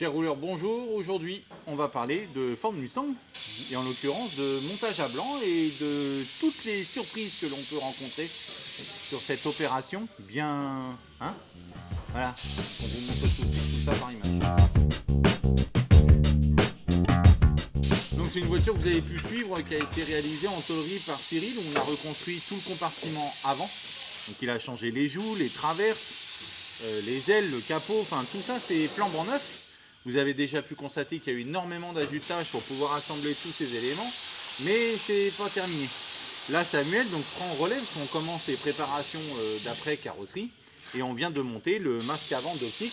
Chers rouleurs, bonjour. Aujourd'hui, on va parler de Ford Mustang, et en l'occurrence de montage à blanc et de toutes les surprises que l'on peut rencontrer sur cette opération. Bien, hein? Voilà, on vous montre tout ça par image. Donc c'est une voiture que vous avez pu suivre qui a été réalisée en tôlerie par Cyril. On a reconstruit tout le compartiment avant. Donc il a changé les joues, les traverses, les ailes, le capot, enfin tout ça c'est flambant neuf. Vous avez déjà pu constater qu'il y a eu énormément d'ajustages pour pouvoir assembler tous ces éléments, mais c'est pas terminé. Là Samuel donc prend relais parce qu'on commence les préparations d'après carrosserie et on vient de monter le masque avant d'optique.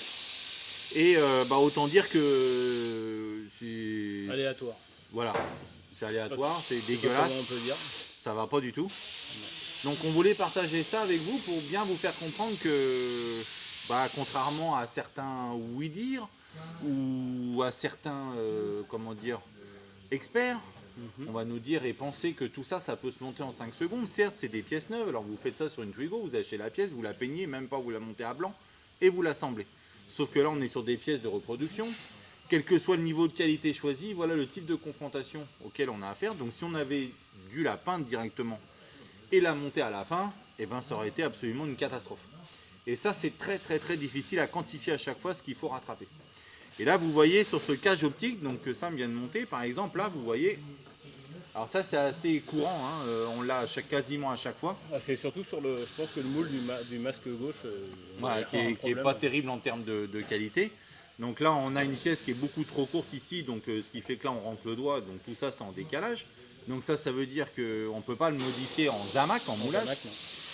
Et autant dire que c'est aléatoire. Voilà, c'est aléatoire, c'est dégueulasse, On peut dire. Ça va pas du tout. Donc on voulait partager ça avec vous pour bien vous faire comprendre que contrairement à certains oui-dire ou à certains experts, on va nous dire et penser que tout ça, ça peut se monter en 5 secondes. Certes, c'est des pièces neuves, alors vous faites ça sur une Twigo, vous achetez la pièce, vous la peignez, même pas vous la montez à blanc et vous l'assemblez. Sauf que là, on est sur des pièces de reproduction. Quel que soit le niveau de qualité choisi, voilà le type de confrontation auquel on a affaire. Donc si on avait dû la peindre directement et la monter à la fin, ça aurait été absolument une catastrophe. Et ça, c'est très difficile à quantifier à chaque fois ce qu'il faut rattraper. Et là, vous voyez sur ce cage optique, donc que Sam vient de monter, par exemple, là, vous voyez. Alors ça, c'est assez courant, on l'a quasiment à chaque fois. C'est surtout sur le, je pense que le moule du masque gauche, qui n'est pas terrible en termes de qualité. Donc là, on a une pièce qui est beaucoup trop courte ici, donc ce qui fait que là, on rentre le doigt, donc tout ça, c'est en décalage. Donc ça veut dire qu'on ne peut pas le modifier en zamac, en moulage.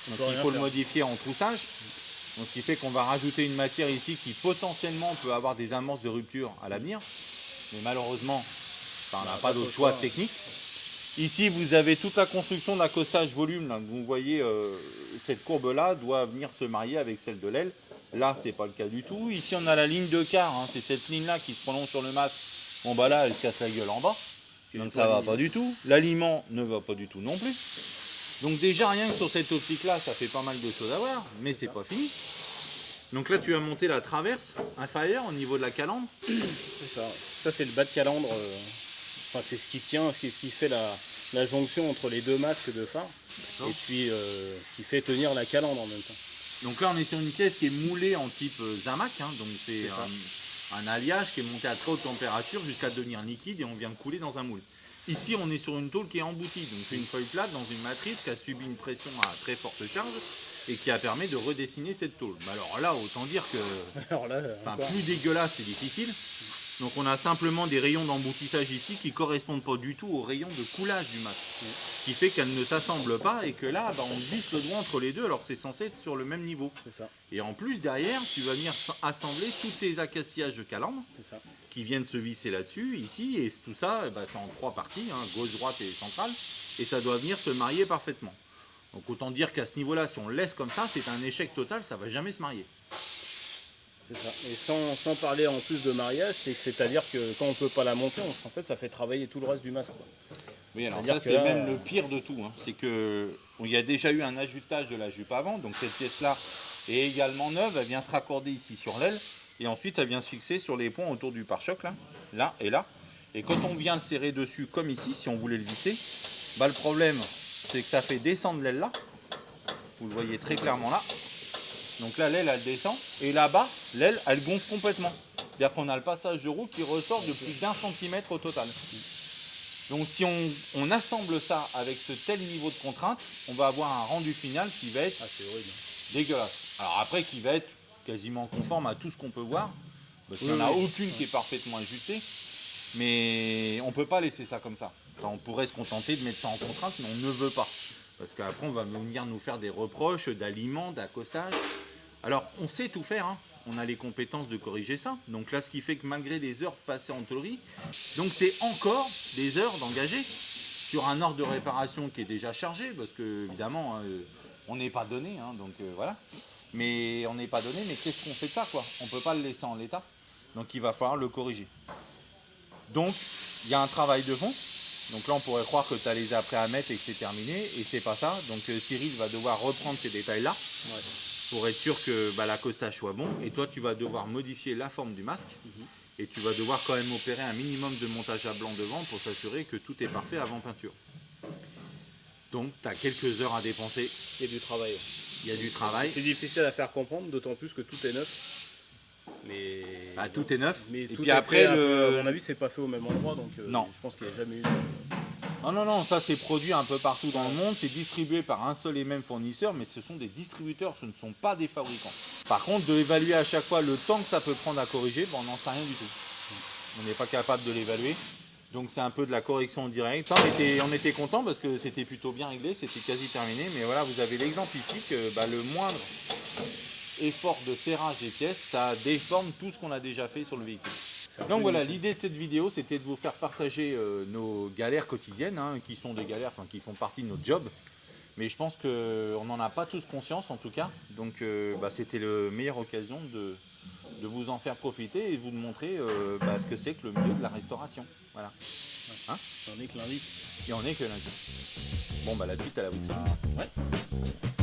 Donc il faut le modifier en troussage. Donc ce qui fait qu'on va rajouter une matière ici qui potentiellement peut avoir des amorces de rupture à l'avenir. Mais malheureusement, on n'a pas d'autre choix technique. Ici, vous avez toute la construction de l'accostage volume. Là, vous voyez, cette courbe-là doit venir se marier avec celle de l'aile. Là, c'est pas le cas du tout. Ici, on a la ligne de quart. C'est cette ligne-là qui se prolonge sur le masque. Bon, là, elle se casse la gueule en bas. Donc ça va pas du tout. L'aliment ne va pas du tout non plus. Donc déjà, rien que sur cette optique-là, ça fait pas mal de choses à voir. Mais c'est pas fini. Donc là, tu as monté la traverse inférieure au niveau de la calandre. C'est ça. Ça, c'est le bas de calandre. C'est ce qui tient, ce qui fait la jonction entre les deux masques de phare. Et puis, ce qui fait tenir la calandre en même temps. Donc là, on est sur une pièce qui est moulée en type zamac. Donc c'est un alliage qui est monté à très haute température jusqu'à devenir liquide et on vient de couler dans un moule. Ici, on est sur une tôle qui est emboutie. Donc c'est une feuille plate dans une matrice qui a subi une pression à très forte charge et qui a permis de redessiner cette tôle. Mais alors là, autant dire que plus dégueulasse, c'est difficile. Donc on a simplement des rayons d'emboutissage ici qui ne correspondent pas du tout aux rayons de coulage du masque. Ce qui fait qu'elle ne s'assemble pas et que là, on glisse le doigt entre les deux alors que c'est censé être sur le même niveau. Ça. Et en plus, derrière, tu vas venir assembler tous tes acacillages de calandre qui viennent se visser là-dessus, ici. Et tout ça, c'est en 3 parties, gauche, droite et centrale. Et ça doit venir se marier parfaitement. Donc autant dire qu'à ce niveau-là, si on le laisse comme ça, c'est un échec total, ça ne va jamais se marier. C'est ça. Et sans parler en plus de mariage, c'est-à-dire que quand on ne peut pas la monter, en fait, ça fait travailler tout le reste du masque. Oui, alors ça, c'est même le pire de tout. C'est qu'il y a déjà eu un ajustage de la jupe avant. Donc cette pièce-là est également neuve. Elle vient se raccorder ici sur l'aile. Et ensuite, elle vient se fixer sur les ponts autour du pare-choc, là et là. Et quand on vient le serrer dessus, comme ici, si on voulait le visser, le problème, c'est que ça fait descendre l'aile là. Vous le voyez très clairement là. Donc là, l'aile, elle descend. Et là-bas, l'aile, elle gonfle complètement. C'est-à-dire qu'on a le passage de roue qui ressort de plus d'1 centimètre au total. Donc si on assemble ça avec ce tel niveau de contrainte, on va avoir un rendu final qui va être dégueulasse. Alors après, qui va être quasiment conforme à tout ce qu'on peut voir. Parce qu'il n'y en a aucune qui est parfaitement ajustée. Mais on ne peut pas laisser ça comme ça. Enfin, on pourrait se contenter de mettre ça en contrainte, mais on ne veut pas. Parce qu'après, on va venir nous faire des reproches d'aliments, d'accostage. Alors, on sait tout faire, on a les compétences de corriger ça. Donc là, ce qui fait que malgré les heures passées en tôlerie, donc c'est encore des heures d'engager sur un ordre de réparation qui est déjà chargé, parce que évidemment, on n'est pas donné, donc voilà. Mais on n'est pas donné, mais qu'est-ce qu'on fait de ça, quoi? On ne peut pas le laisser en l'état, donc il va falloir le corriger. Donc, il y a un travail de fond. Donc là, on pourrait croire que tu as les apprêts à mettre et que c'est terminé, et c'est pas ça. Donc Cyril va devoir reprendre ces détails-là. pour être sûr que l'accostage soit bon. Et toi, tu vas devoir modifier la forme du masque. Et tu vas devoir quand même opérer un minimum de montage à blanc devant pour s'assurer que tout est parfait avant peinture. Donc, tu as quelques heures à dépenser. Il y a du travail. Il y a du travail. C'est difficile à faire comprendre, d'autant plus que tout est neuf. Mais tout est neuf. Mais et tout puis est après, fait à mon avis, c'est pas fait au même endroit, donc non. je pense qu'il n'y a jamais eu. Non, ça c'est produit un peu partout dans le monde, c'est distribué par un seul et même fournisseur, mais ce sont des distributeurs, ce ne sont pas des fabricants. Par contre, de évaluer à chaque fois le temps que ça peut prendre à corriger, on n'en sait rien du tout. On n'est pas capable de l'évaluer, donc c'est un peu de la correction en direct. On était content parce que c'était plutôt bien réglé, c'était quasi terminé, mais voilà, vous avez l'exemple ici que le moindre effort de serrage des pièces, ça déforme tout ce qu'on a déjà fait sur le véhicule. Donc voilà, l'idée de cette vidéo, c'était de vous faire partager nos galères quotidiennes, qui sont des galères, qui font partie de notre job. Mais je pense qu'on n'en a pas tous conscience en tout cas. Donc c'était la meilleure occasion de vous en faire profiter et de vous montrer ce que c'est que le milieu de la restauration. Voilà. Hein, on est que lundi. Et on est que lundi. Bon, la suite à la boutique. Ouais.